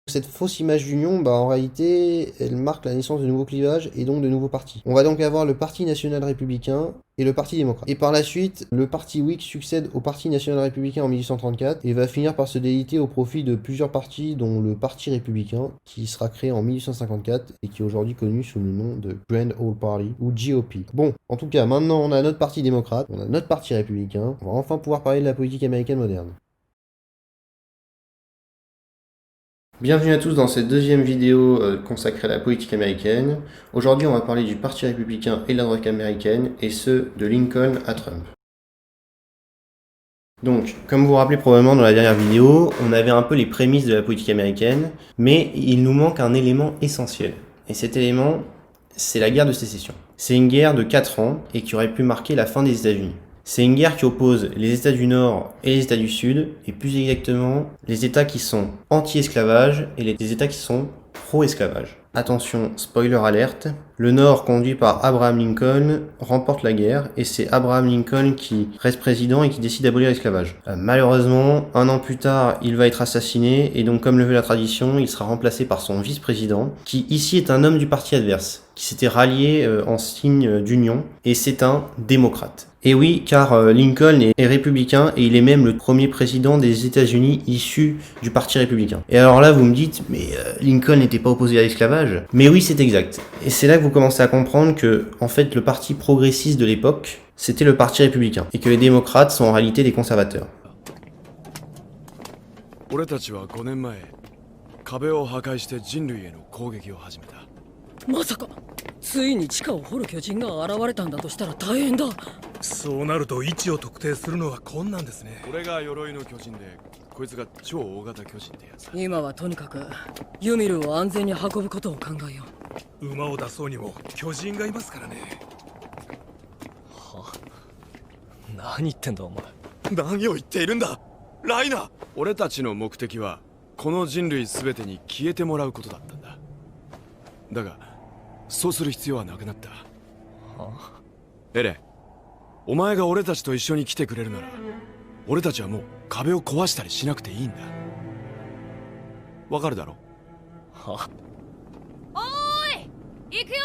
Cette fausse image d'union, en réalité, elle marque la naissance de nouveaux clivages et donc de nouveaux partis. On va donc avoir le Parti national républicain et le Parti démocrate. Et par la suite, le Parti Whig succède au Parti national républicain en 1834 et va finir par se déliter au profit de plusieurs partis, dont le Parti républicain, qui sera créé en 1854 et qui est aujourd'hui connu sous le nom de Grand Old Party ou GOP. Bon, en tout cas, maintenant on a notre Parti démocrate, on a notre Parti républicain, on va enfin pouvoir parler de la politique américaine moderne. Bienvenue à tous dans cette deuxième vidéo consacrée à la politique américaine. Aujourd'hui, on va parler du Parti républicain et de la droite américaine, et ce, de Lincoln à Trump. Donc, comme vous vous rappelez probablement dans la dernière vidéo, on avait un peu les prémices de la politique américaine, mais il nous manque un élément essentiel. Et cet élément, c'est la guerre de sécession. C'est une guerre de 4 ans et qui aurait pu marquer la fin des États-Unis. C'est une guerre qui oppose les États du Nord et les États du Sud, et plus exactement, les États qui sont anti-esclavage et les États qui sont pro-esclavage. Attention, spoiler alerte, le Nord, conduit par Abraham Lincoln, remporte la guerre, et c'est Abraham Lincoln qui reste président et qui décide d'abolir l'esclavage. Malheureusement, un an plus tard, il va être assassiné, et donc comme le veut la tradition, il sera remplacé par son vice-président, qui ici est un homme du parti adverse, qui s'était rallié en signe d'union, et c'est un démocrate. Et oui, car Lincoln est républicain et il est même le premier président des États-Unis issu du Parti républicain. Et alors là, vous me dites, mais Lincoln n'était pas opposé à l'esclavage? Mais oui, c'est exact. Et c'est là que vous commencez à comprendre que, en fait, le parti progressiste de l'époque, c'était le Parti républicain, et que les démocrates sont en réalité des conservateurs. 俺たちは5年前、壁を破壊して人類への攻撃を始めた。まさかついに地下を掘る巨人が現れたんだとしたら大変だ。そうなると位置を特定するのは困難ですね。俺が鎧の巨人で、こいつが超大型巨人ってやつ。今はとにかくユミルを安全に運ぶことを考えよう。馬を出そうにも巨人がいますからね。は？何言ってんだお前。何を言っているんだライナー。俺たちの目的はこの人類全てに消えてもらうことだったんだ。だがそうする必要はなくなった。は？エレン、お前が俺たちと一緒に来てくれるなら、俺たちはもう壁を壊したりしなくていいんだ。わかるだろ？は？おーい、行くよ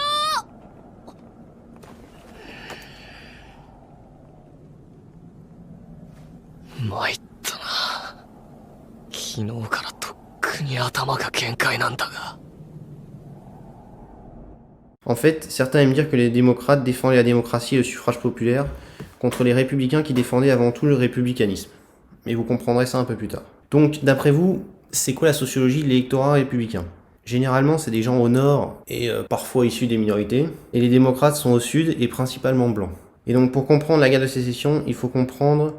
ー。参ったな。昨日からとっくに頭が限界なんだが。En fait, certains aiment dire que les démocrates défendaient la démocratie et le suffrage populaire contre les républicains qui défendaient avant tout le républicanisme. Mais vous comprendrez ça un peu plus tard. Donc, d'après vous, c'est quoi la sociologie de l'électorat républicain? Généralement, c'est des gens au nord et parfois issus des minorités, et les démocrates sont au sud et principalement blancs. Et donc, pour comprendre la guerre de sécession, il faut comprendre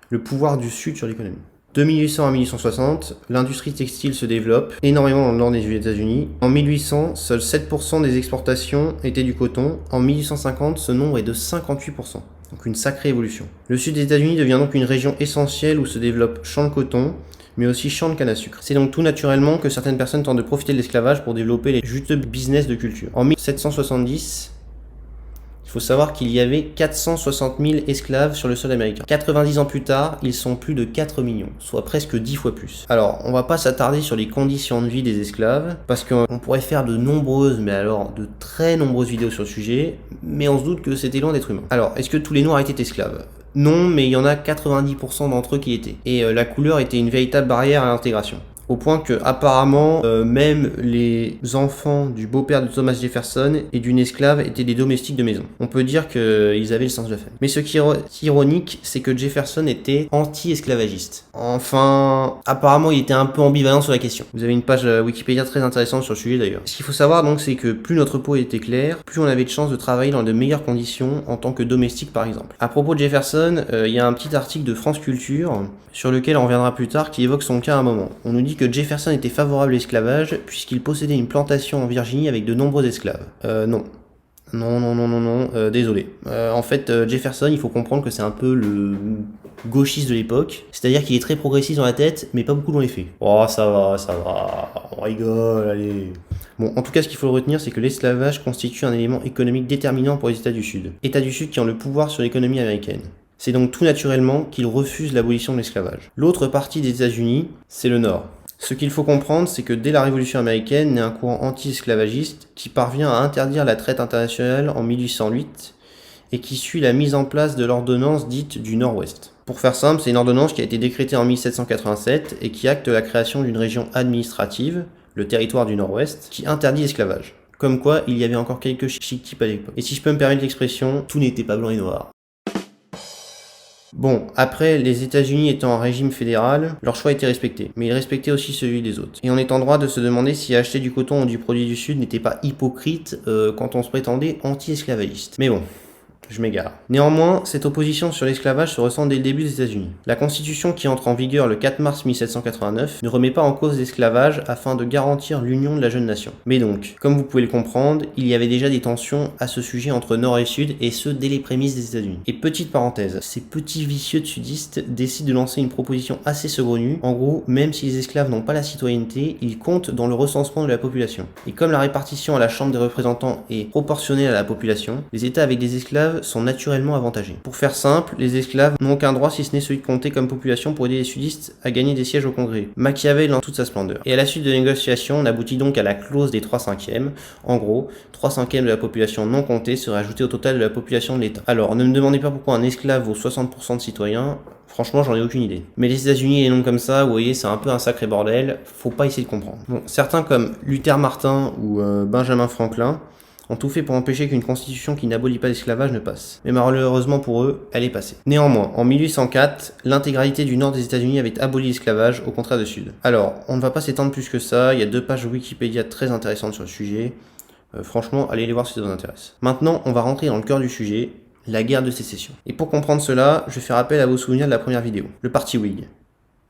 le pouvoir du sud sur l'économie. De 1800 à 1860, l'industrie textile se développe énormément dans le nord des États-Unis. En 1800, seuls 7% des exportations étaient du coton. En 1850, ce nombre est de 58%. Donc une sacrée évolution. Le sud des États-Unis devient donc une région essentielle où se développent champs de coton, mais aussi champs de canne à sucre. C'est donc tout naturellement que certaines personnes tentent de profiter de l'esclavage pour développer les juteux business de culture. En 1770, il faut savoir qu'il y avait 460 000 esclaves sur le sol américain. 90 ans plus tard, ils sont plus de 4 millions, soit presque 10 fois plus. Alors, on va pas s'attarder sur les conditions de vie des esclaves, parce qu'on pourrait faire de nombreuses, mais alors de très nombreuses vidéos sur le sujet, mais on se doute que c'était loin d'être humain. Alors, est-ce que tous les Noirs étaient esclaves? Non, mais il y en a 90% d'entre eux qui étaient. Et la couleur était une véritable barrière à l'intégration. Au point que, apparemment, même les enfants du beau-père de Thomas Jefferson et d'une esclave étaient des domestiques de maison. On peut dire qu'ils avaient le sens de la famille. Mais ce qui est ironique, c'est que Jefferson était anti-esclavagiste. Enfin, apparemment, il était un peu ambivalent sur la question. Vous avez une page Wikipédia très intéressante sur le sujet d'ailleurs. Ce qu'il faut savoir donc, c'est que plus notre peau était claire, plus on avait de chances de travailler dans de meilleures conditions en tant que domestique par exemple. À propos de Jefferson, il y a un petit article de France Culture sur lequel on reviendra plus tard qui évoque son cas à un moment. On nous dit que Jefferson était favorable à l'esclavage puisqu'il possédait une plantation en Virginie avec de nombreux esclaves. Non. Désolé. En fait, Jefferson, il faut comprendre que c'est un peu le gauchiste de l'époque, c'est-à-dire qu'il est très progressiste dans la tête, mais pas beaucoup dans les faits. Oh, ça va, on rigole, allez. Bon, en tout cas, ce qu'il faut retenir, c'est que l'esclavage constitue un élément économique déterminant pour les États du Sud. États du Sud qui ont le pouvoir sur l'économie américaine. C'est donc tout naturellement qu'ils refusent l'abolition de l'esclavage. L'autre partie des États-Unis, c'est le Nord. Ce qu'il faut comprendre, c'est que dès la Révolution américaine, naît un courant anti-esclavagiste qui parvient à interdire la traite internationale en 1808 et qui suit la mise en place de l'ordonnance dite du Nord-Ouest. Pour faire simple, c'est une ordonnance qui a été décrétée en 1787 et qui acte la création d'une région administrative, le territoire du Nord-Ouest, qui interdit l'esclavage. Comme quoi, il y avait encore quelques chic types à l'époque. Et si je peux me permettre l'expression, tout n'était pas blanc et noir. Bon, après, les États-Unis étant un régime fédéral, leur choix était respecté, mais ils respectaient aussi celui des autres. Et on est en droit de se demander si acheter du coton ou du produit du Sud n'était pas hypocrite quand on se prétendait anti-esclavagiste. Mais bon, je m'égare. Néanmoins, cette opposition sur l'esclavage se ressent dès le début des États-Unis. La Constitution qui entre en vigueur le 4 mars 1789 ne remet pas en cause l'esclavage afin de garantir l'union de la jeune nation. Mais donc, comme vous pouvez le comprendre, il y avait déjà des tensions à ce sujet entre Nord et Sud, et ce dès les prémices des États-Unis. Et petite parenthèse, ces petits vicieux de sudistes décident de lancer une proposition assez saugrenue. En gros, même si les esclaves n'ont pas la citoyenneté, ils comptent dans le recensement de la population. Et comme la répartition à la Chambre des représentants est proportionnelle à la population, les États avec des esclaves sont naturellement avantagés. Pour faire simple, les esclaves n'ont aucun droit si ce n'est celui de compter comme population pour aider les sudistes à gagner des sièges au Congrès. Machiavel en toute sa splendeur. Et à la suite de négociations, on aboutit donc à la clause des 3/5. En gros, 3/5 de la population non comptée serait ajoutée au total de la population de l'État. Alors, ne me demandez pas pourquoi un esclave vaut 60% de citoyens, franchement j'en ai aucune idée. Mais les États-Unis et les noms comme ça, vous voyez, c'est un peu un sacré bordel, faut pas essayer de comprendre. Bon, certains comme Luther Martin ou Benjamin Franklin ont tout fait pour empêcher qu'une constitution qui n'abolit pas l'esclavage ne passe. Mais malheureusement pour eux, elle est passée. Néanmoins, en 1804, l'intégralité du nord des États-Unis avait aboli l'esclavage, au contraire du sud. Alors, on ne va pas s'étendre plus que ça, il y a 2 pages Wikipédia très intéressantes sur le sujet. Franchement, allez les voir si ça vous intéresse. Maintenant, on va rentrer dans le cœur du sujet, la guerre de sécession. Et pour comprendre cela, je vais faire appel à vos souvenirs de la première vidéo, le parti Whig.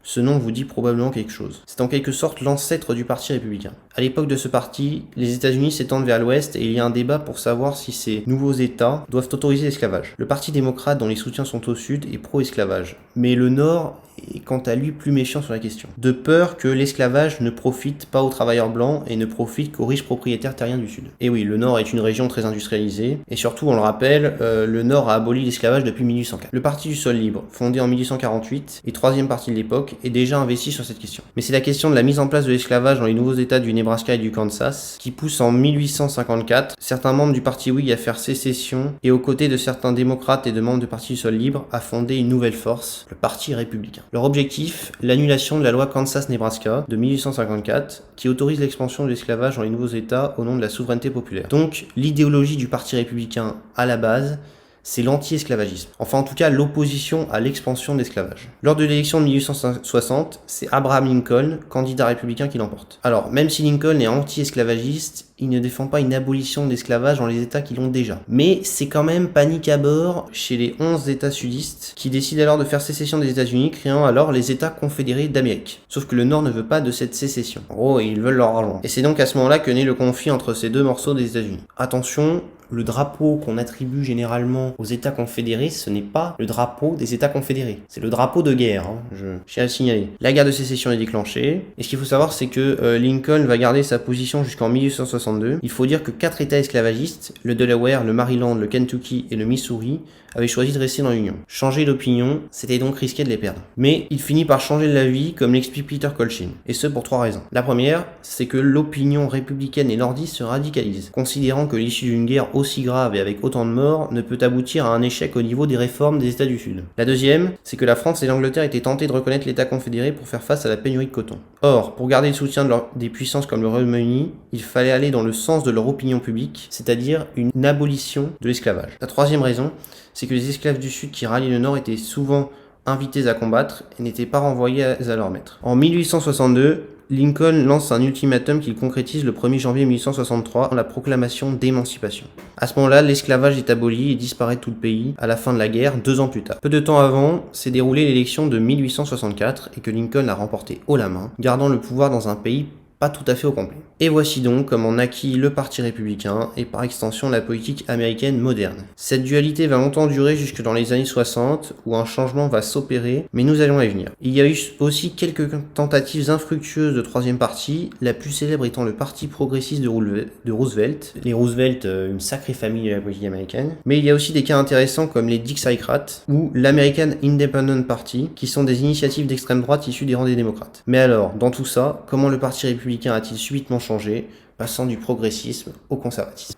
Ce nom vous dit probablement quelque chose. C'est en quelque sorte l'ancêtre du parti républicain. À l'époque de ce parti, les États-Unis s'étendent vers l'ouest et il y a un débat pour savoir si ces nouveaux États doivent autoriser l'esclavage. Le parti démocrate, dont les soutiens sont au sud, est pro-esclavage. Mais le nord est quant à lui plus méfiant sur la question. De peur que l'esclavage ne profite pas aux travailleurs blancs et ne profite qu'aux riches propriétaires terriens du sud. Et oui, le nord est une région très industrialisée et surtout, on le rappelle, le nord a aboli l'esclavage depuis 1804. Le parti du sol libre, fondé en 1848 et troisième parti de l'époque, est déjà investi sur cette question. Mais c'est la question de la mise en place de l'esclavage dans les nouveaux États du Nebraska et du Kansas qui pousse en 1854 certains membres du parti Whig à faire sécession et aux côtés de certains démocrates et de membres du parti du sol libre à fonder une nouvelle force, le parti républicain. Leur objectif, l'annulation de la loi Kansas-Nebraska de 1854 qui autorise l'expansion de l'esclavage dans les nouveaux États au nom de la souveraineté populaire. Donc l'idéologie du parti républicain à la base, c'est l'anti-esclavagisme. Enfin, en tout cas, l'opposition à l'expansion de l'esclavage. Lors de l'élection de 1860, c'est Abraham Lincoln, candidat républicain, qui l'emporte. Alors, même si Lincoln est anti-esclavagiste, il ne défend pas une abolition de l'esclavage dans les États qui l'ont déjà. Mais c'est quand même panique à bord chez les 11 États sudistes, qui décident alors de faire sécession des États-Unis, créant alors les États confédérés d'Amérique. Sauf que le Nord ne veut pas de cette sécession. En gros, ils veulent leur argent. Et c'est donc à ce moment-là que naît le conflit entre ces deux morceaux des États-Unis. Attention, le drapeau qu'on attribue généralement aux États confédérés, ce n'est pas le drapeau des États confédérés. C'est le drapeau de guerre, je tiens à le signaler. La guerre de sécession est déclenchée, et ce qu'il faut savoir, c'est que Lincoln va garder sa position jusqu'en 1862. Il faut dire que 4 États esclavagistes, le Delaware, le Maryland, le Kentucky et le Missouri, avaient choisi de rester dans l'Union. Changer d'opinion, c'était donc risqué de les perdre. Mais il finit par changer de l'avis, comme l'explique Peter Colchin. Et ce pour 3 raisons. La première, c'est que l'opinion républicaine et nordiste se radicalise, considérant que l'issue d'une guerre aussi grave et avec autant de morts ne peut aboutir à un échec au niveau des réformes des États du Sud. La deuxième, c'est que la France et l'Angleterre étaient tentées de reconnaître l'État confédéré pour faire face à la pénurie de coton. Or, pour garder le soutien des puissances comme le Royaume-Uni, il fallait aller dans le sens de leur opinion publique, c'est-à-dire une abolition de l'esclavage. La troisième raison, c'est que les esclaves du Sud qui rallient le Nord étaient souvent invités à combattre et n'étaient pas renvoyés à leur maître. En 1862, Lincoln lance un ultimatum qu'il concrétise le 1er janvier 1863 en la proclamation d'émancipation. À ce moment-là, l'esclavage est aboli et disparaît de tout le pays à la fin de la guerre, 2 ans plus tard. Peu de temps avant, s'est déroulée l'élection de 1864 et que Lincoln a remporté haut la main, gardant le pouvoir dans un pays pas tout à fait au complet. Et voici donc comment naquit le Parti républicain et par extension la politique américaine moderne. Cette dualité va longtemps durer jusque dans les années 60 où un changement va s'opérer, mais nous allons y venir. Il y a eu aussi quelques tentatives infructueuses de troisième parti, la plus célèbre étant le Parti progressiste de Roosevelt. Les Roosevelt, une sacrée famille de la politique américaine. Mais il y a aussi des cas intéressants comme les Dixiecrats ou l'American Independent Party, qui sont des initiatives d'extrême droite issues des rangs des démocrates. Mais alors, dans tout ça, comment le Parti républicain a-t-il subitement changé, passant du progressisme au conservatisme?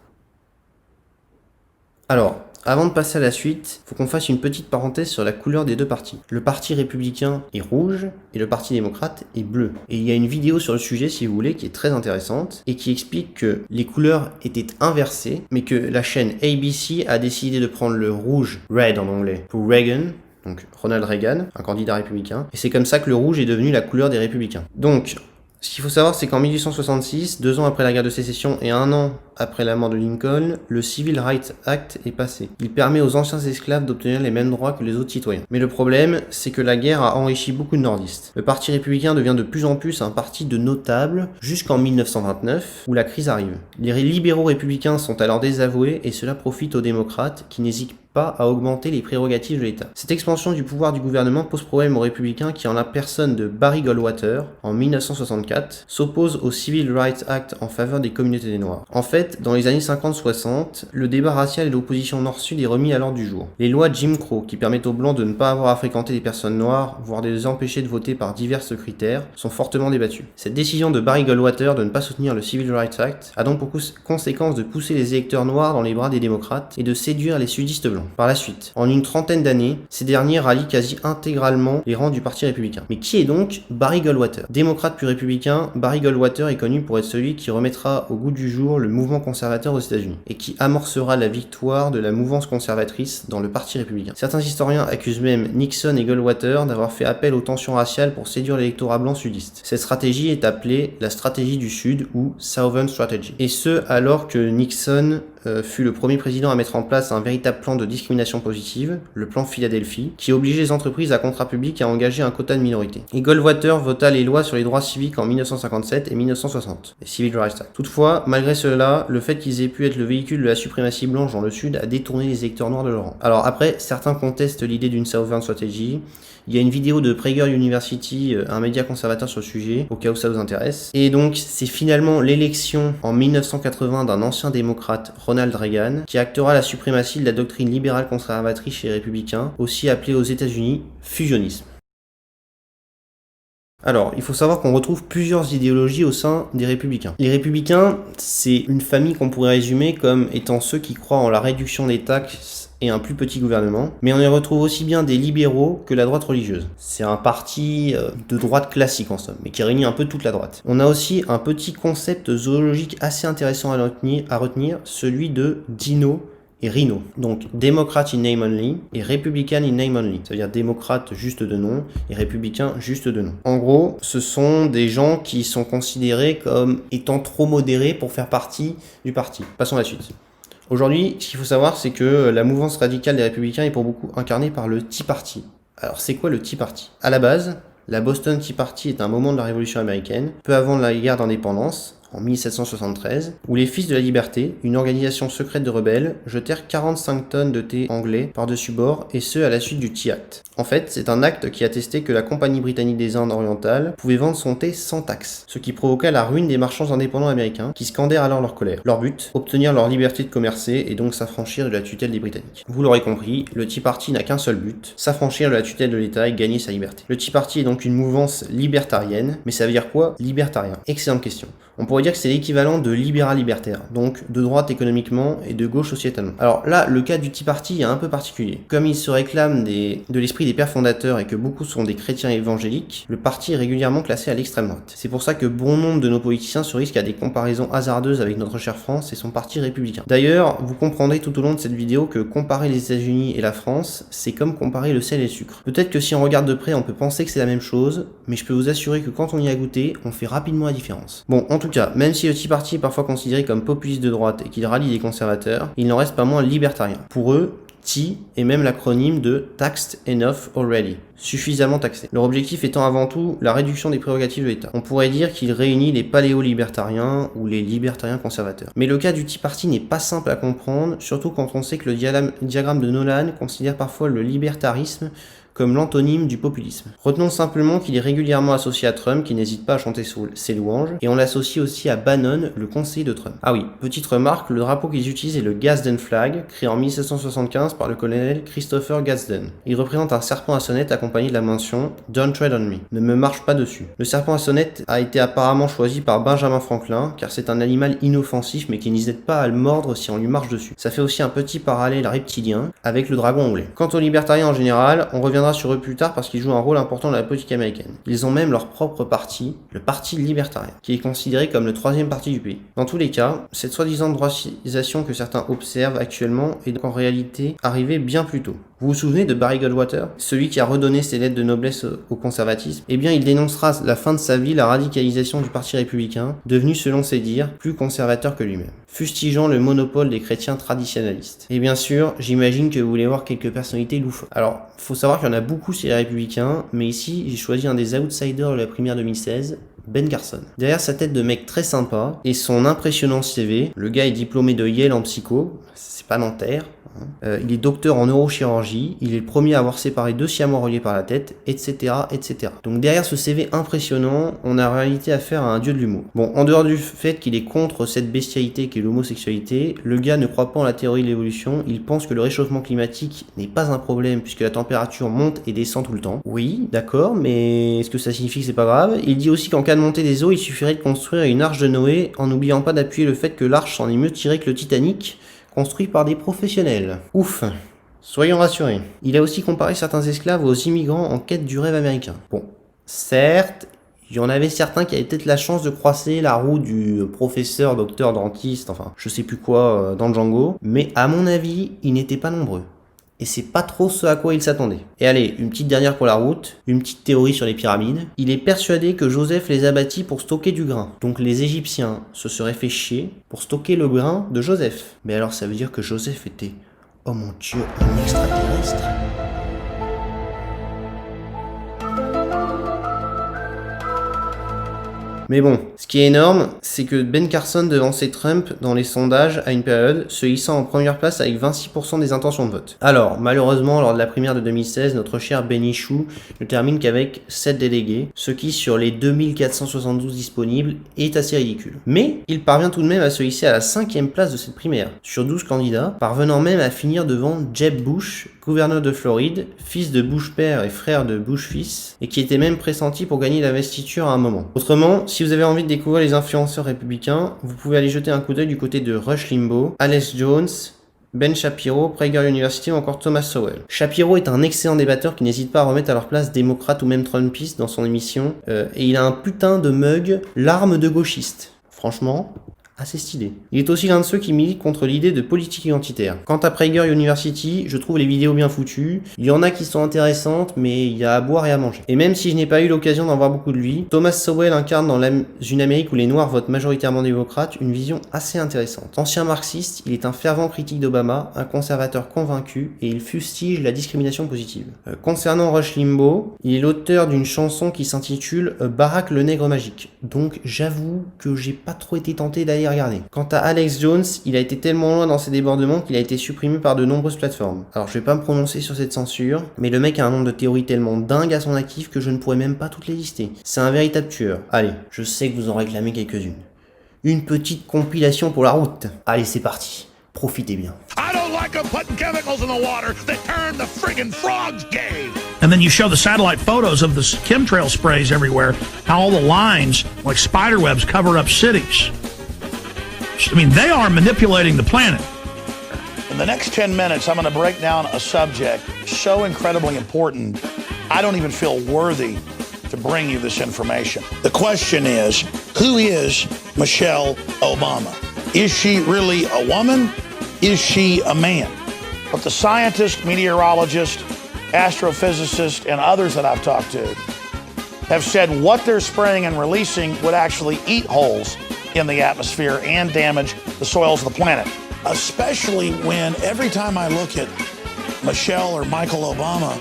Alors, avant de passer à la suite, faut qu'on fasse une petite parenthèse sur la couleur des deux partis. Le Parti républicain est rouge et le Parti démocrate est bleu. Et il y a une vidéo sur le sujet, si vous voulez, qui est très intéressante et qui explique que les couleurs étaient inversées, mais que la chaîne ABC a décidé de prendre le rouge, red en anglais, pour Reagan, donc Ronald Reagan, un candidat républicain, et c'est comme ça que le rouge est devenu la couleur des républicains. Donc, ce qu'il faut savoir, c'est qu'en 1866, 2 ans après la guerre de sécession et 1 an après la mort de Lincoln, le Civil Rights Act est passé. Il permet aux anciens esclaves d'obtenir les mêmes droits que les autres citoyens. Mais le problème, c'est que la guerre a enrichi beaucoup de nordistes. Le Parti républicain devient de plus en plus un parti de notables jusqu'en 1929, où la crise arrive. Les libéraux républicains sont alors désavoués et cela profite aux démocrates qui n'hésitent pas à augmenter les prérogatives de l'État. Cette expansion du pouvoir du gouvernement pose problème aux républicains qui, en la personne de Barry Goldwater, en 1964, s'opposent au Civil Rights Act en faveur des communautés des Noirs. En fait, dans les années 50-60, le débat racial et l'opposition nord-sud est remis à l'ordre du jour. Les lois Jim Crow, qui permettent aux Blancs de ne pas avoir à fréquenter des personnes noires, voire de les empêcher de voter par divers critères, sont fortement débattues. Cette décision de Barry Goldwater de ne pas soutenir le Civil Rights Act a donc pour conséquence de pousser les électeurs noirs dans les bras des démocrates et de séduire les sudistes blancs. Par la suite, en une trentaine d'années, ces derniers rallient quasi intégralement les rangs du Parti républicain. Mais qui est donc Barry Goldwater? Démocrate puis républicain, Barry Goldwater est connu pour être celui qui remettra au goût du jour le mouvement conservateur aux États-Unis et qui amorcera la victoire de la mouvance conservatrice dans le Parti républicain. Certains historiens accusent même Nixon et Goldwater d'avoir fait appel aux tensions raciales pour séduire l'électorat blanc sudiste. Cette stratégie est appelée la stratégie du Sud ou Southern Strategy. Et ce, alors que Nixon fut le premier président à mettre en place un véritable plan de discrimination positive, le plan Philadelphie, qui obligeait les entreprises à contrat public à engager un quota de minorité. Et Goldwater vota les lois sur les droits civiques en 1957 et 1960, les Civil Rights Act. Toutefois, malgré cela, le fait qu'ils aient pu être le véhicule de la suprématie blanche dans le Sud a détourné les électeurs noirs de leur rang. Alors après, certains contestent l'idée d'une Southern Strategy. Il y a une vidéo de Prager University, un média conservateur sur le sujet, au cas où ça vous intéresse. Et donc, c'est finalement l'élection en 1980 d'un ancien démocrate, Ronald Reagan, qui actera la suprématie de la doctrine libérale conservatrice chez les républicains, aussi appelée aux États-Unis fusionnisme. Alors, il faut savoir qu'on retrouve plusieurs idéologies au sein des républicains. Les républicains, c'est une famille qu'on pourrait résumer comme étant ceux qui croient en la réduction des taxes et un plus petit gouvernement, mais on y retrouve aussi bien des libéraux que la droite religieuse. C'est un parti de droite classique en somme, mais qui réunit un peu toute la droite. On a aussi un petit concept zoologique assez intéressant à retenir, celui de dino et rhino. Donc démocrate in name only et républicain in name only. Ça veut dire démocrate juste de nom et républicain juste de nom. En gros, ce sont des gens qui sont considérés comme étant trop modérés pour faire partie du parti. Passons à la suite. Aujourd'hui, ce qu'il faut savoir, c'est que la mouvance radicale des républicains est pour beaucoup incarnée par le Tea Party. Alors c'est quoi le Tea Party? À la base, la Boston Tea Party est un moment de la Révolution américaine, peu avant la guerre d'indépendance, en 1773, où les Fils de la Liberté, une organisation secrète de rebelles, jetèrent 45 tonnes de thé anglais par-dessus bord, et ce à la suite du Tea Act. En fait, c'est un acte qui attestait que la Compagnie britannique des Indes orientales pouvait vendre son thé sans taxe, ce qui provoqua la ruine des marchands indépendants américains, qui scandèrent alors leur colère. Leur but, obtenir leur liberté de commercer et donc s'affranchir de la tutelle des Britanniques. Vous l'aurez compris, le Tea Party n'a qu'un seul but, s'affranchir de la tutelle de l'État et gagner sa liberté. Le Tea Party est donc une mouvance libertarienne, mais ça veut dire quoi, libertarien? Excellente question. On pourrait dire que c'est l'équivalent de libéral-libertaire, donc de droite économiquement et de gauche sociétalement. Alors là, le cas du Tea Party est un peu particulier. Comme il se réclame de l'esprit des pères fondateurs et que beaucoup sont des chrétiens évangéliques, le parti est régulièrement classé à l'extrême droite. C'est pour ça que bon nombre de nos politiciens se risquent à des comparaisons hasardeuses avec notre chère France et son parti républicain. D'ailleurs, vous comprendrez tout au long de cette vidéo que comparer les États-Unis et la France, c'est comme comparer le sel et le sucre. Peut-être que si on regarde de près, on peut penser que c'est la même chose, mais je peux vous assurer que quand on y a goûté, on fait rapidement la différence. Bon, en tout cas, même si le Tea Party est parfois considéré comme populiste de droite et qu'il rallie les conservateurs, il n'en reste pas moins libertarien. Pour eux, T est même l'acronyme de Taxed Enough Already, suffisamment taxé. Leur objectif étant avant tout la réduction des prérogatives de l'État. On pourrait dire qu'il réunit les paléo-libertariens ou les libertariens conservateurs. Mais le cas du Tea Party n'est pas simple à comprendre, surtout quand on sait que le diagramme de Nolan considère parfois le libertarisme comme l'antonyme du populisme. Retenons simplement qu'il est régulièrement associé à Trump, qui n'hésite pas à chanter ses louanges, et on l'associe aussi à Bannon, le conseiller de Trump. Ah oui, petite remarque, le drapeau qu'ils utilisent est le Gadsden Flag, créé en 1775 par le colonel Christopher Gadsden. Il représente un serpent à sonnette accompagné de la mention « Don't tread on me », ne me marche pas dessus. Le serpent à sonnette a été apparemment choisi par Benjamin Franklin, car c'est un animal inoffensif mais qui n'hésite pas à le mordre si on lui marche dessus. Ça fait aussi un petit parallèle reptilien avec le dragon anglais. Quant aux libertariens en général, on reviendra sur eux plus tard parce qu'ils jouent un rôle important dans la politique américaine. Ils ont même leur propre parti, le Parti libertarien, qui est considéré comme le troisième parti du pays. Dans tous les cas, cette soi-disant droitisation que certains observent actuellement est donc en réalité arrivée bien plus tôt. Vous vous souvenez de Barry Goldwater, celui qui a redonné ses lettres de noblesse au conservatisme? Eh bien, il dénoncera à la fin de sa vie la radicalisation du Parti républicain, devenu selon ses dires plus conservateur que lui-même, fustigeant le monopole des chrétiens traditionnalistes. Et bien sûr, j'imagine que vous voulez voir quelques personnalités loufoques. Alors, faut savoir qu'il y en a beaucoup chez les républicains, mais ici, j'ai choisi un des outsiders de la primaire 2016, Ben Carson. Derrière sa tête de mec très sympa et son impressionnant CV, le gars est diplômé de Yale en psycho, c'est pas Nanterre. Il est docteur en neurochirurgie, il est le premier à avoir séparé 2 siamois reliés par la tête, etc., etc. Donc derrière ce CV impressionnant, on a en réalité affaire à un dieu de l'humour. Bon, en dehors du fait qu'il est contre cette bestialité qu'est l'homosexualité, le gars ne croit pas en la théorie de l'évolution, il pense que le réchauffement climatique n'est pas un problème puisque la température monte et descend tout le temps. Oui, d'accord, mais est-ce que ça signifie que c'est pas grave? Il dit aussi qu'en cas de montée des eaux, il suffirait de construire une arche de Noé en n'oubliant pas d'appuyer le fait que l'arche s'en est mieux tirée que le Titanic, construit par des professionnels. Ouf. Soyons rassurés. Il a aussi comparé certains esclaves aux immigrants en quête du rêve américain. Bon, certes, il y en avait certains qui avaient peut-être la chance de croiser la roue du professeur, docteur, dentiste, enfin, je sais plus quoi, dans Django, mais à mon avis, ils n'étaient pas nombreux. Et c'est pas trop ce à quoi il s'attendait. Et allez, une petite dernière pour la route, une petite théorie sur les pyramides. Il est persuadé que Joseph les a bâtis pour stocker du grain. Donc les Égyptiens se seraient fait chier pour stocker le grain de Joseph. Mais alors ça veut dire que Joseph était, oh mon Dieu, un extraterrestre? Mais bon, ce qui est énorme, c'est que Ben Carson devançait Trump dans les sondages à une période, se hissant en première place avec 26% des intentions de vote. Alors, malheureusement, lors de la primaire de 2016, notre cher Benichou ne termine qu'avec 7 délégués, ce qui, sur les 2472 disponibles, est assez ridicule. Mais, il parvient tout de même à se hisser à la 5e place de cette primaire, sur 12 candidats, parvenant même à finir devant Jeb Bush, gouverneur de Floride, fils de Bush père et frère de Bush fils, et qui était même pressenti pour gagner l'investiture à un moment. Autrement, si vous avez envie de découvrir les influenceurs républicains, vous pouvez aller jeter un coup d'œil du côté de Rush Limbaugh, Alex Jones, Ben Shapiro, Prager University ou encore Thomas Sowell. Shapiro est un excellent débatteur qui n'hésite pas à remettre à leur place démocrate ou même trumpiste dans son émission, et il a un putain de mug, l'arme de gauchiste. Franchement, assez stylé. Il est aussi l'un de ceux qui militent contre l'idée de politique identitaire. Quant à Prager University, je trouve les vidéos bien foutues. Il y en a qui sont intéressantes, mais il y a à boire et à manger. Et même si je n'ai pas eu l'occasion d'en voir beaucoup de lui, Thomas Sowell incarne dans une Amérique où les Noirs votent majoritairement démocrate une vision assez intéressante. Ancien marxiste, il est un fervent critique d'Obama, un conservateur convaincu, et il fustige la discrimination positive. Concernant Rush Limbaugh, il est l'auteur d'une chanson qui s'intitule Barack le nègre magique. Donc j'avoue que j'ai pas trop été tenté d'aller regarder. Quant à Alex Jones, il a été tellement loin dans ses débordements qu'il a été supprimé par de nombreuses plateformes. Alors je vais pas me prononcer sur cette censure, mais le mec a un nombre de théories tellement dingue à son actif que je ne pourrais même pas toutes les lister. C'est un véritable tueur. Allez, je sais que vous en réclamez quelques-unes. Une petite compilation pour la route. Allez, c'est parti. Profitez bien. I don't like them putting chemicals in the water that turn the friggin' frogs gay. And then you show the satellite photos of the chemtrail sprays everywhere, how all the lines, like spider webs, cover up cities. I mean, they are manipulating the planet. In the next 10 minutes, I'm going to break down a subject so incredibly important, I don't even feel worthy to bring you this information. The question is, who is Michelle Obama? Is she really a woman? Is she a man? But the scientists, meteorologists, astrophysicists, and others that I've talked to have said what they're spraying and releasing would actually eat holes in the atmosphere and damage the soils of the planet. Especially when every time I look at Michelle or Michael Obama,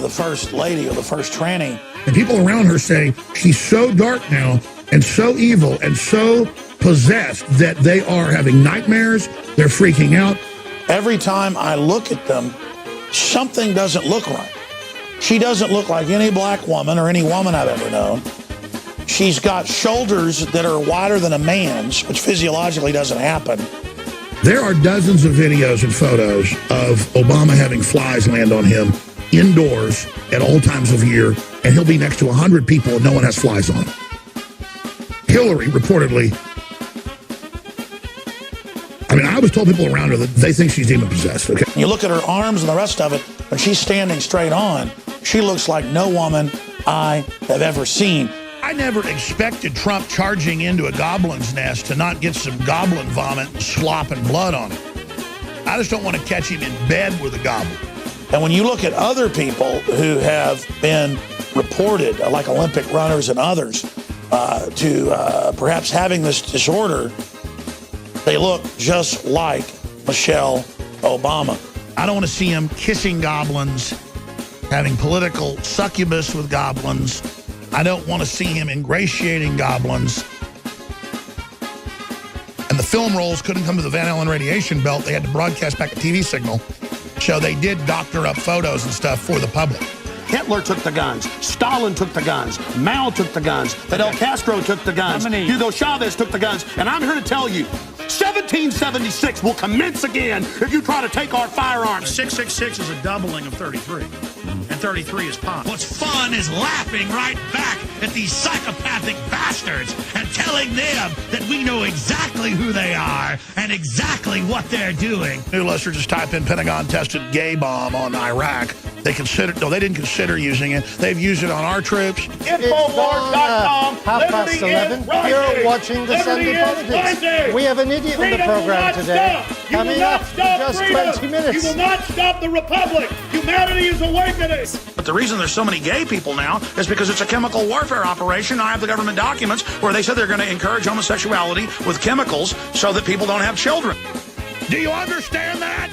the first lady or the first tranny. And people around her say she's so dark now and so evil and so possessed that they are having nightmares, they're freaking out. Every time I look at them, something doesn't look right. She doesn't look like any black woman or any woman I've ever known. She's got shoulders that are wider than a man's, which physiologically doesn't happen. There are dozens of videos and photos of Obama having flies land on him indoors at all times of year, and he'll be next to 100 people and no one has flies on him. Hillary reportedly, I mean, I was told people around her that they think she's demon possessed, okay? You look at her arms and the rest of it, when she's standing straight on, she looks like no woman I have ever seen. I never expected Trump charging into a goblin's nest to not get some goblin vomit, slop, and blood on it. I just don't want to catch him in bed with a goblin. And when you look at other people who have been reported, like Olympic runners and others, to perhaps having this disorder, they look just like Michelle Obama. I don't want to see him kissing goblins, having political succubus with goblins. I don't want to see him ingratiating goblins. And the film rolls couldn't come to the Van Allen radiation belt. They had to broadcast back a TV signal. So they did doctor up photos and stuff for the public. Hitler took the guns. Stalin took the guns. Mao took the guns. Fidel Castro took the guns. Hugo Chavez took the guns. And I'm here to tell you, 1776 will commence again if you try to take our firearms. 666 is a doubling of 33. And 33 is pi. What's fun is laughing right back at these psychopathic bastards and telling them that we know exactly who they are and exactly what they're doing. Let's just type in Pentagon tested gay bomb on Iraq. They didn't consider using it. They've used it on our troops. Infowars.com. 11:30. You're watching the Sunday Politics. We have an idiot in the program today. Coming up in just 20 minutes. You will not stop the Republic. Humanity is awakening. But the reason there's so many gay people now is because it's a chemical warfare operation. I have the government documents where they said they're going to encourage homosexuality with chemicals so that people don't have children. Do you understand that?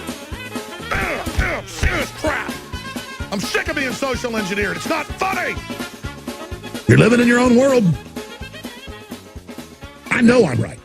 Serious crap. I'm sick of being social engineered. It's not funny. You're living in your own world. I know I'm right.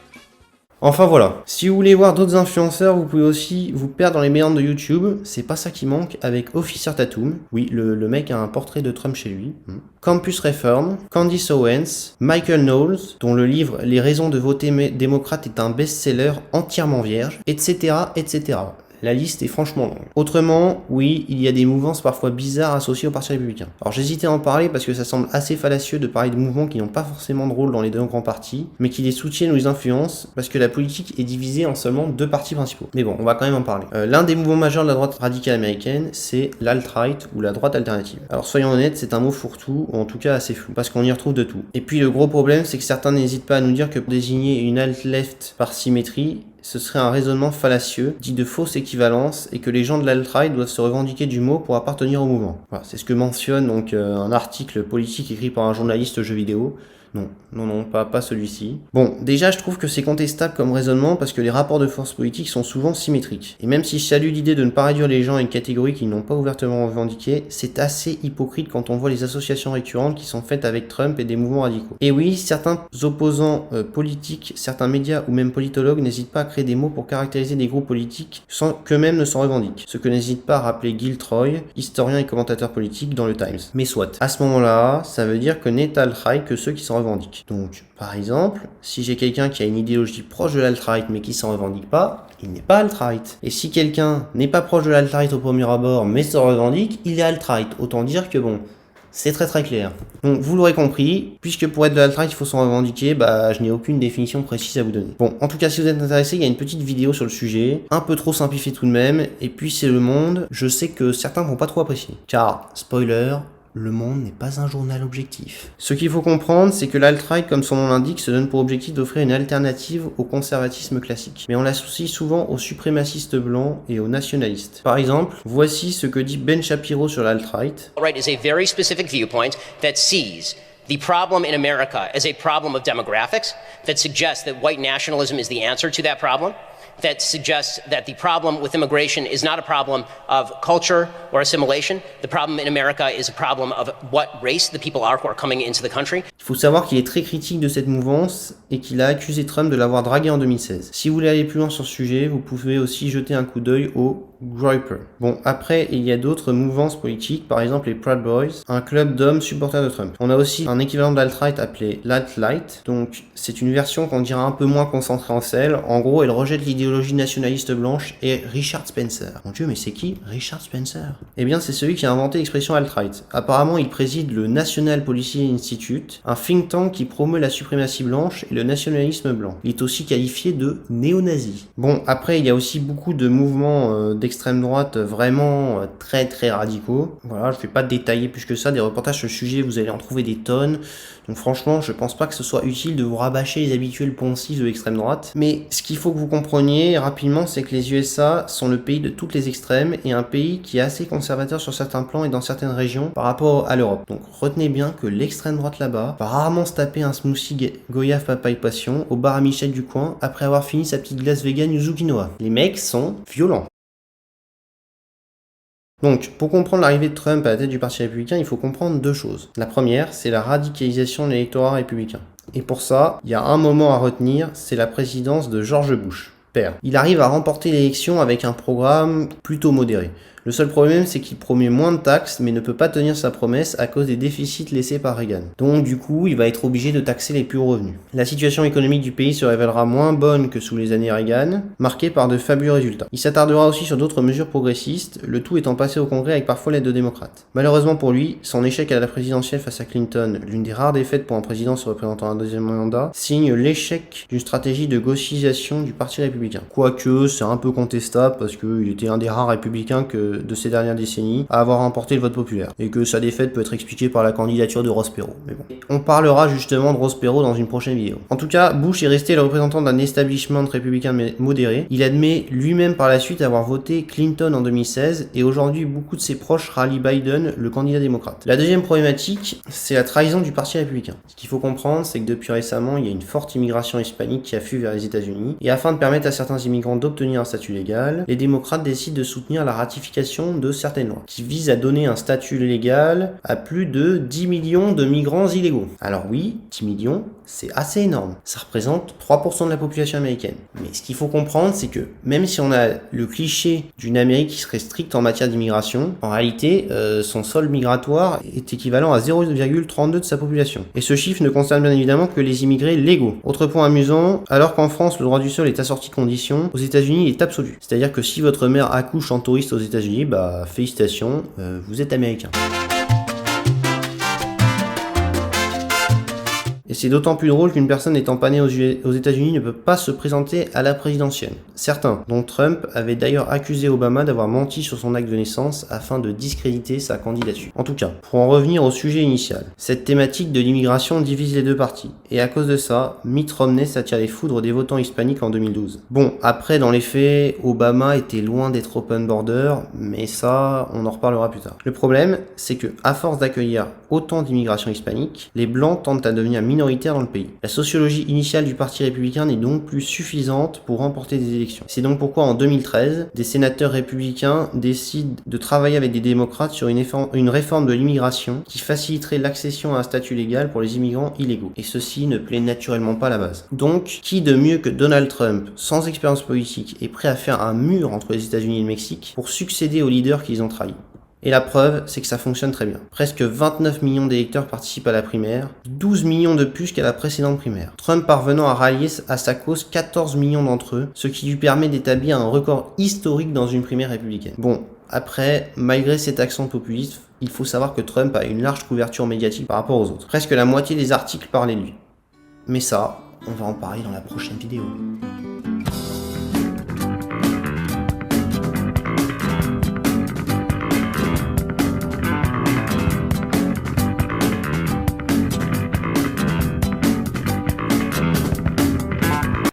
Enfin voilà, si vous voulez voir d'autres influenceurs, vous pouvez aussi vous perdre dans les méandres de YouTube, c'est pas ça qui manque, avec Officer Tatum, oui, le mec a un portrait de Trump chez lui, Campus Reform, Candice Owens, Michael Knowles, dont le livre Les raisons de voter démocrate est un best-seller entièrement vierge, etc., etc. La liste est franchement longue. Autrement, oui, il y a des mouvances parfois bizarres associées au Parti républicain. Alors j'hésitais à en parler parce que ça semble assez fallacieux de parler de mouvements qui n'ont pas forcément de rôle dans les deux grands partis, mais qui les soutiennent ou les influencent, parce que la politique est divisée en seulement deux partis principaux. Mais bon, on va quand même en parler. L'un des mouvements majeurs de la droite radicale américaine, c'est l'alt-right ou la droite alternative. Alors soyons honnêtes, c'est un mot fourre-tout, ou en tout cas assez flou, parce qu'on y retrouve de tout. Et puis le gros problème, c'est que certains n'hésitent pas à nous dire que pour désigner une alt-left par symétrie, ce serait un raisonnement fallacieux, dit de fausse équivalence, et que les gens de l'alt-right doivent se revendiquer du mot pour appartenir au mouvement. Voilà, c'est ce que mentionne donc un article politique écrit par un journaliste jeu vidéo. Non, pas celui-ci. Bon, déjà je trouve que c'est contestable comme raisonnement parce que les rapports de force politiques sont souvent symétriques. Et même si je salue l'idée de ne pas réduire les gens à une catégorie qu'ils n'ont pas ouvertement revendiquée, c'est assez hypocrite quand on voit les associations récurrentes qui sont faites avec Trump et des mouvements radicaux. Et oui, certains opposants politiques, certains médias ou même politologues n'hésitent pas à créer des mots pour caractériser des groupes politiques sans qu'eux-mêmes ne s'en revendiquent. Ce que n'hésite pas à rappeler Gil Troy, historien et commentateur politique dans le Times. Mais soit. À ce moment-là, ça veut dire que n'est alt-right que ceux qui s'en revendiquent. Donc, par exemple, si j'ai quelqu'un qui a une idéologie proche de l'alt-right mais qui s'en revendique pas, il n'est pas alt-right. Et si quelqu'un n'est pas proche de l'alt-right au premier abord mais s'en revendique, il est alt-right. Autant dire que bon, c'est très très clair. Donc vous l'aurez compris, puisque pour être de l'alt-right il faut s'en revendiquer, je n'ai aucune définition précise à vous donner. Bon, en tout cas si vous êtes intéressé, il y a une petite vidéo sur le sujet, un peu trop simplifiée tout de même, et puis c'est Le Monde, je sais que certains vont pas trop apprécier. Car, spoiler, Le Monde n'est pas un journal objectif. Ce qu'il faut comprendre, c'est que l'alt-right, comme son nom l'indique, se donne pour objectif d'offrir une alternative au conservatisme classique. Mais on l'associe souvent aux suprémacistes blancs et aux nationalistes. Par exemple, voici ce que dit Ben Shapiro sur l'alt-right. Alt-right is a very specific viewpoint that sees the problem in America as a problem of demographics, that suggests that white nationalism is the answer to that problem, that suggests that the problem with immigration is not a problem of culture or assimilation. The problem in America is a problem of what race the people are who are coming into the country. Il faut savoir qu'il est très critique de cette mouvance et qu'il a accusé Trump de l'avoir dragué en 2016. Si vous voulez aller plus loin sur ce sujet, vous pouvez aussi jeter un coup d'œil au Groyper. Bon, après, il y a d'autres mouvances politiques, par exemple les Proud Boys, un club d'hommes supporters de Trump. On a aussi un équivalent de l'alt-right appelé l'alt-light, donc c'est une version qu'on dirait un peu moins concentrée en sel. En gros, elle rejette l'idéologie nationaliste blanche et Richard Spencer. Mon Dieu, mais c'est qui Richard Spencer? Eh bien, c'est celui qui a inventé l'expression alt-right. Apparemment, il préside le National Policy Institute, un think tank qui promeut la suprématie blanche et le nationalisme blanc. Il est aussi qualifié de néo-nazi. Bon, après, il y a aussi beaucoup de mouvements d'extrême droite vraiment très radicaux. Voilà, je ne vais pas détailler plus que ça. Des reportages sur le sujet, vous allez en trouver des tonnes. Donc franchement, je pense pas que ce soit utile de vous rabâcher les habituels poncifs de l'extrême droite. Mais ce qu'il faut que vous compreniez rapidement, c'est que les USA sont le pays de toutes les extrêmes et un pays qui est assez conservateur sur certains plans et dans certaines régions par rapport à l'Europe. Donc retenez bien que l'extrême droite là-bas va rarement se taper un smoothie goyave papaye passion au bar à Michel du coin après avoir fini sa petite glace vegan Yuzu quinoa. Les mecs sont violents. Donc, pour comprendre l'arrivée de Trump à la tête du Parti républicain, il faut comprendre deux choses. La première, c'est la radicalisation de l'électorat républicain. Et pour ça, il y a un moment à retenir, c'est la présidence de George Bush, père. Il arrive à remporter l'élection avec un programme plutôt modéré. Le seul problème, c'est qu'il promet moins de taxes, mais ne peut pas tenir sa promesse à cause des déficits laissés par Reagan. Donc du coup, il va être obligé de taxer les plus hauts revenus. La situation économique du pays se révélera moins bonne que sous les années Reagan, marquée par de fabuleux résultats. Il s'attardera aussi sur d'autres mesures progressistes, le tout étant passé au Congrès avec parfois l'aide de démocrates. Malheureusement pour lui, son échec à la présidentielle face à Clinton, l'une des rares défaites pour un président se représentant un deuxième mandat, signe l'échec d'une stratégie de gauchisation du Parti républicain. Quoique, c'est un peu contestable parce qu'il était un des rares républicains de ces dernières décennies à avoir remporté le vote populaire et que sa défaite peut être expliquée par la candidature de Ross Perot. Mais bon, on parlera justement de Ross Perot dans une prochaine vidéo. En tout cas, Bush est resté le représentant d'un establishment républicain modéré. Il admet lui-même par la suite avoir voté Clinton en 2016 et aujourd'hui beaucoup de ses proches rallient Biden, le candidat démocrate. La deuxième problématique, c'est la trahison du Parti républicain. Ce qu'il faut comprendre, c'est que depuis récemment, il y a une forte immigration hispanique qui afflue vers les États-Unis et afin de permettre à certains immigrants d'obtenir un statut légal, les démocrates décident de soutenir la ratification de certaines lois qui visent à donner un statut légal à plus de 10 millions de migrants illégaux. Alors oui, 10 millions, c'est assez énorme. Ça représente 3% de la population américaine. Mais ce qu'il faut comprendre, c'est que même si on a le cliché d'une Amérique qui serait stricte en matière d'immigration, en réalité, son sol migratoire est équivalent à 0,32 de sa population. Et ce chiffre ne concerne bien évidemment que les immigrés légaux. Autre point amusant, alors qu'en France, le droit du sol est assorti de conditions, aux États-Unis, il est absolu. C'est-à-dire que si votre mère accouche en touriste aux États-Unis, bah félicitations, vous êtes américain. Et c'est d'autant plus drôle qu'une personne n'étant pas née aux États-Unis ne peut pas se présenter à la présidentielle. Certains, dont Trump, avaient d'ailleurs accusé Obama d'avoir menti sur son acte de naissance afin de discréditer sa candidature. En tout cas, pour en revenir au sujet initial, cette thématique de l'immigration divise les deux partis. Et à cause de ça, Mitt Romney s'attire les foudres des votants hispaniques en 2012. Bon, après, dans les faits, Obama était loin d'être open border, mais ça, on en reparlera plus tard. Le problème, c'est que, à force d'accueillir autant d'immigration hispanique, les blancs tentent à devenir minoritaires dans le pays. La sociologie initiale du Parti républicain n'est donc plus suffisante pour remporter des élections. C'est donc pourquoi en 2013, des sénateurs républicains décident de travailler avec des démocrates sur une réforme de l'immigration qui faciliterait l'accession à un statut légal pour les immigrants illégaux. Et ceci ne plaît naturellement pas à la base. Donc, qui de mieux que Donald Trump, sans expérience politique, est prêt à faire un mur entre les États-Unis et le Mexique pour succéder aux leaders qu'ils ont trahis? Et la preuve, c'est que ça fonctionne très bien. Presque 29 millions d'électeurs participent à la primaire, 12 millions de plus qu'à la précédente primaire. Trump parvenant à rallier à sa cause 14 millions d'entre eux, ce qui lui permet d'établir un record historique dans une primaire républicaine. Bon, après, malgré cet accent populiste, il faut savoir que Trump a une large couverture médiatique par rapport aux autres. Presque la moitié des articles parlaient de lui. Mais ça, on va en parler dans la prochaine vidéo.